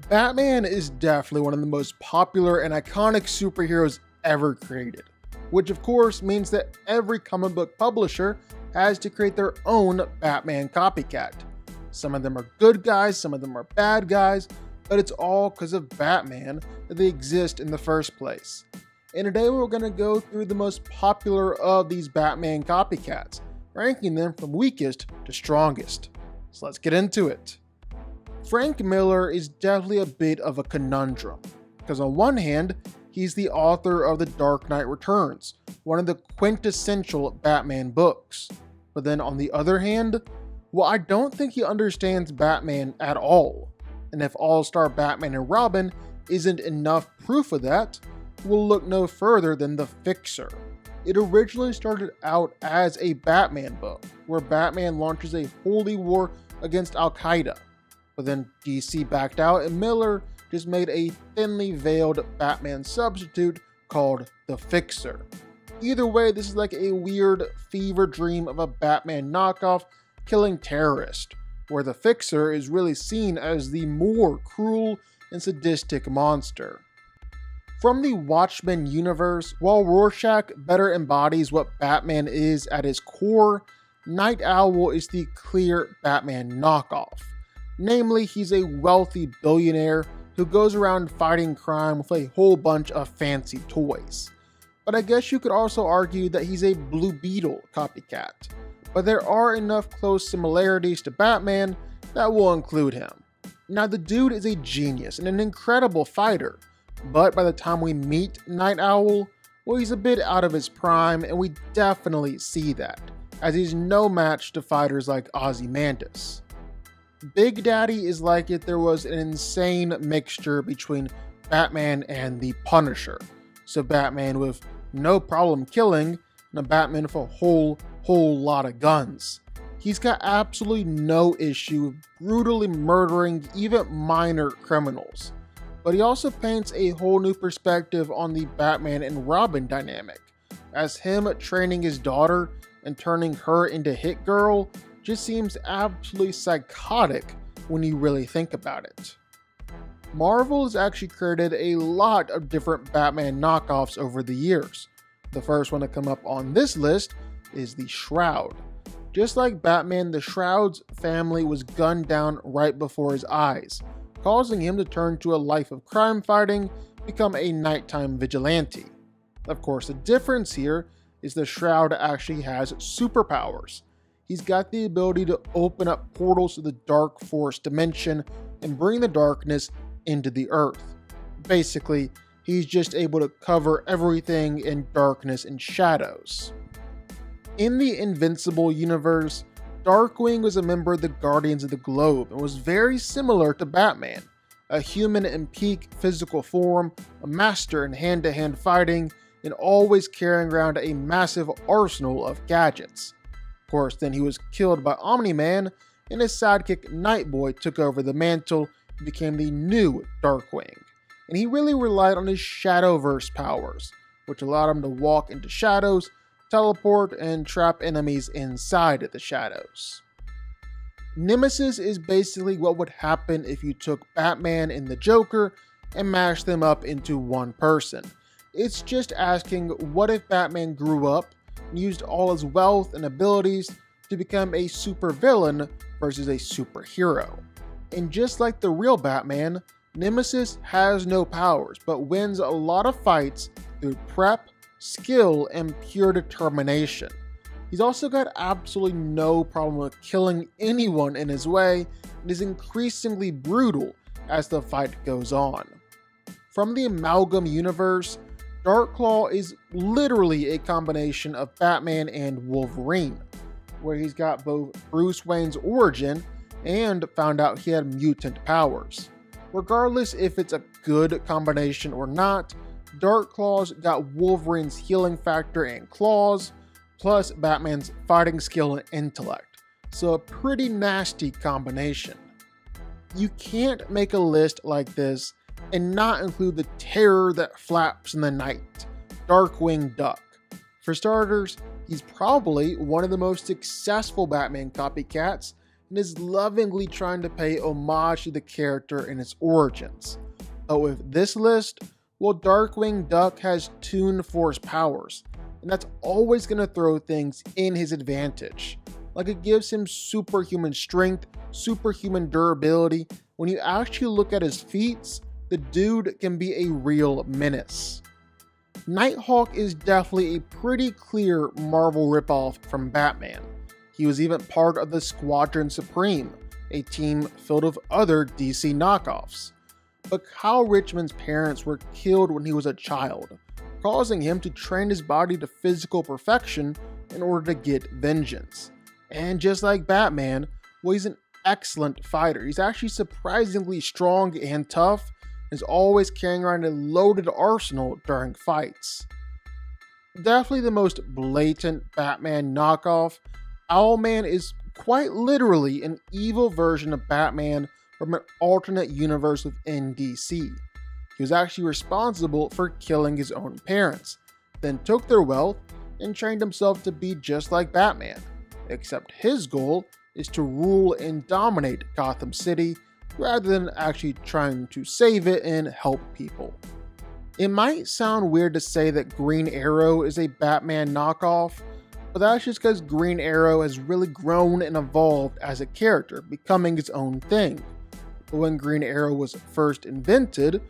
Batman is definitely one of the most popular and iconic superheroes ever created, which of course means that every comic book publisher has to create their own Batman copycat. Some of them are good guys, some of them are bad guys, but it's all because of Batman that they exist in the first place. And today we're going to go through the most popular of these Batman copycats, ranking them from weakest to strongest. So let's get into it. Frank Miller is definitely a bit of a conundrum, because on one hand, he's the author of The Dark Knight Returns, one of the quintessential Batman books. But then on the other hand, well, I don't think he understands Batman at all. And if All-Star Batman and Robin isn't enough proof of that, we'll look no further than The Fixer. It originally started out as a Batman book, where Batman launches a holy war against Al-Qaeda. But then DC backed out and Miller just made a thinly veiled Batman substitute called The Fixer. Either way, this is like a weird fever dream of a Batman knockoff killing terrorist, where The Fixer is really seen as the more cruel and sadistic monster. From the Watchmen universe, while Rorschach better embodies what Batman is at his core, Night Owl is the clear Batman knockoff. Namely, he's a wealthy billionaire who goes around fighting crime with a whole bunch of fancy toys. But I guess you could also argue that he's a Blue Beetle copycat. But there are enough close similarities to Batman that we'll include him. Now, the dude is a genius and an incredible fighter, but by the time we meet Night Owl, well, he's a bit out of his prime, and we definitely see that, as he's no match to fighters like Ozymandias. Big Daddy is like if there was an insane mixture between Batman and the Punisher. So Batman with no problem killing, and a Batman with a whole lot of guns. He's got absolutely no issue with brutally murdering even minor criminals. But he also paints a whole new perspective on the Batman and Robin dynamic, as him training his daughter and turning her into Hit Girl just seems absolutely psychotic when you really think about it. Marvel has actually created a lot of different Batman knockoffs over the years. The first one to come up on this list is the Shroud. Just like Batman, the Shroud's family was gunned down right before his eyes, causing him to turn to a life of crime fighting, become a nighttime vigilante. Of course, the difference here is the Shroud actually has superpowers. He's got the ability to open up portals to the Dark Force dimension and bring the darkness into the Earth. Basically, he's just able to cover everything in darkness and shadows. In the Invincible universe, Darkwing was a member of the Guardians of the Globe and was very similar to Batman, a human in peak physical form, a master in hand-to-hand fighting, and always carrying around a massive arsenal of gadgets. Of course, then he was killed by Omni-Man, and his sidekick Nightboy took over the mantle and became the new Darkwing. And he really relied on his Shadowverse powers, which allowed him to walk into shadows, teleport, and trap enemies inside the shadows. Nemesis is basically what would happen if you took Batman and the Joker and mashed them up into one person. It's just asking, what if Batman grew up and used all his wealth and abilities to become a supervillain versus a superhero? And just like the real Batman, Nemesis has no powers, but wins a lot of fights through prep, skill, and pure determination. He's also got absolutely no problem with killing anyone in his way, and is increasingly brutal as the fight goes on. From the Amalgam universe, Darkclaw is literally a combination of Batman and Wolverine, where he's got both Bruce Wayne's origin and found out he had mutant powers. Regardless if it's a good combination or not, Darkclaw's got Wolverine's healing factor and claws, plus Batman's fighting skill and intellect, so a pretty nasty combination. You can't make a list like this and not include the terror that flaps in the night, Darkwing Duck. For starters, he's probably one of the most successful Batman copycats, and is lovingly trying to pay homage to the character and its origins. But with this list, well, Darkwing Duck has Toon Force powers, and that's always going to throw things in his advantage. Like, it gives him superhuman strength, superhuman durability. When you actually look at his feats, the dude can be a real menace. Nighthawk is definitely a pretty clear Marvel ripoff from Batman. He was even part of the Squadron Supreme, a team filled with other DC knockoffs. But Kyle Richmond's parents were killed when he was a child, causing him to train his body to physical perfection in order to get vengeance. And just like Batman, well, he's an excellent fighter. He's actually surprisingly strong and tough, and is always carrying around a loaded arsenal during fights. Definitely the most blatant Batman knockoff, Alman is quite literally an evil version of Batman from an alternate universe within DC. He was actually responsible for killing his own parents, then took their wealth and trained himself to be just like Batman, except his goal is to rule and dominate Gotham City rather than actually trying to save it and help people. It might sound weird to say that Green Arrow is a Batman knockoff, but that's just because Green Arrow has really grown and evolved as a character, becoming its own thing. But when Green Arrow was first invented,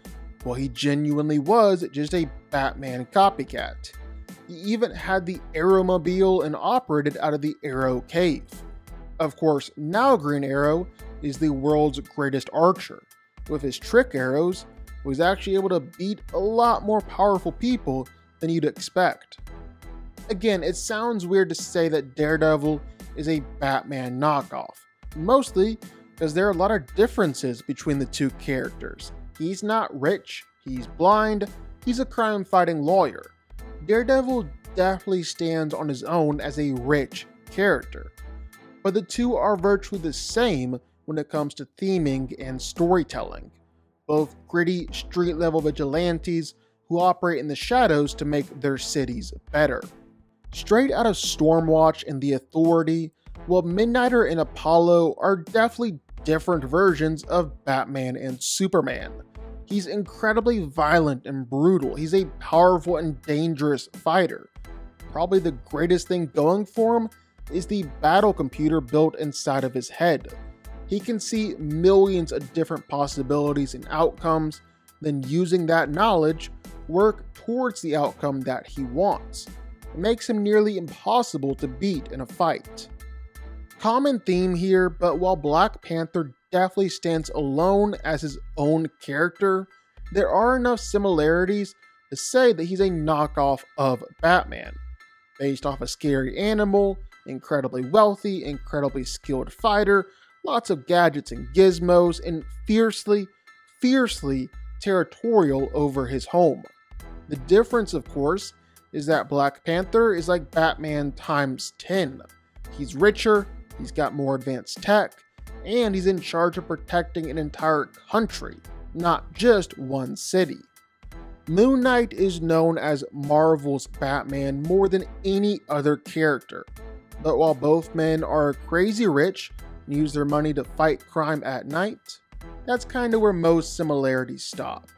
well, he genuinely was just a Batman copycat. He even had the Arrowmobile and operated out of the Arrow Cave. Of course, now Green Arrow is the world's greatest archer. With his trick arrows, he was actually able to beat a lot more powerful people than you'd expect. Again, it sounds weird to say that Daredevil is a Batman knockoff, mostly because there are a lot of differences between the two characters. He's not rich, he's blind, he's a crime-fighting lawyer. Daredevil definitely stands on his own as a rich character, but the two are virtually the same when it comes to theming and storytelling. Both gritty, street-level vigilantes who operate in the shadows to make their cities better. Straight out of Stormwatch and The Authority, well, Midnighter and Apollo are definitely different versions of Batman and Superman. He's incredibly violent and brutal. He's a powerful and dangerous fighter. Probably the greatest thing going for him is the battle computer built inside of his head. He can see millions of different possibilities and outcomes, then using that knowledge, work towards the outcome that he wants. It makes him nearly impossible to beat in a fight. Common theme here, but while Black Panther definitely stands alone as his own character, there are enough similarities to say that he's a knockoff of Batman. Based off a scary animal, incredibly wealthy, incredibly skilled fighter, lots of gadgets and gizmos, and fiercely territorial over his home. The difference, of course, is that Black Panther is like Batman times 10. He's richer, he's got more advanced tech, and he's in charge of protecting an entire country, not just one city. Moon Knight is known as Marvel's Batman more than any other character, but while both men are crazy rich and use their money to fight crime at night, that's kind of where most similarities stop.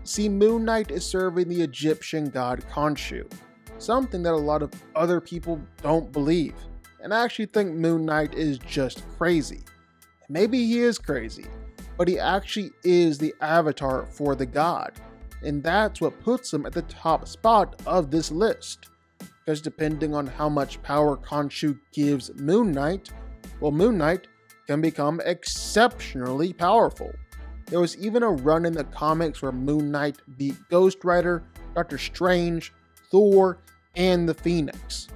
See, Moon Knight is serving the Egyptian god Khonshu, something that a lot of other people don't believe, and I actually think Moon Knight is just crazy. Maybe he is crazy, but he actually is the avatar for the god, and that's what puts him at the top spot of this list. Because depending on how much power Khonshu gives Moon Knight, well, Moon Knight can become exceptionally powerful. There was even a run in the comics where Moon Knight beat Ghost Rider, Doctor Strange, Thor, and the Phoenix.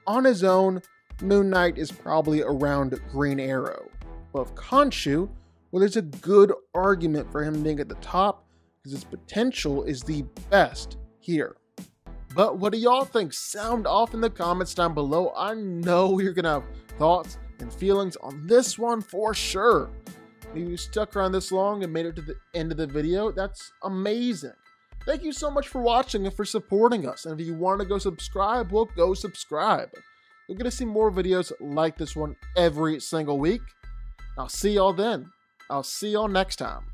On his own, Moon Knight is probably around Green Arrow. But with Khonshu, well, there's a good argument for him being at the top because his potential is the best here. But what do y'all think? Sound off in the comments down below. I know you're gonna have thoughts and feelings on this one for sure. If you stuck around this long and made it to the end of the video, that's amazing. Thank you so much for watching and for supporting us. And if you want to go subscribe, well, go subscribe. You're going to see more videos like this one every single week. I'll see y'all then. I'll see y'all next time.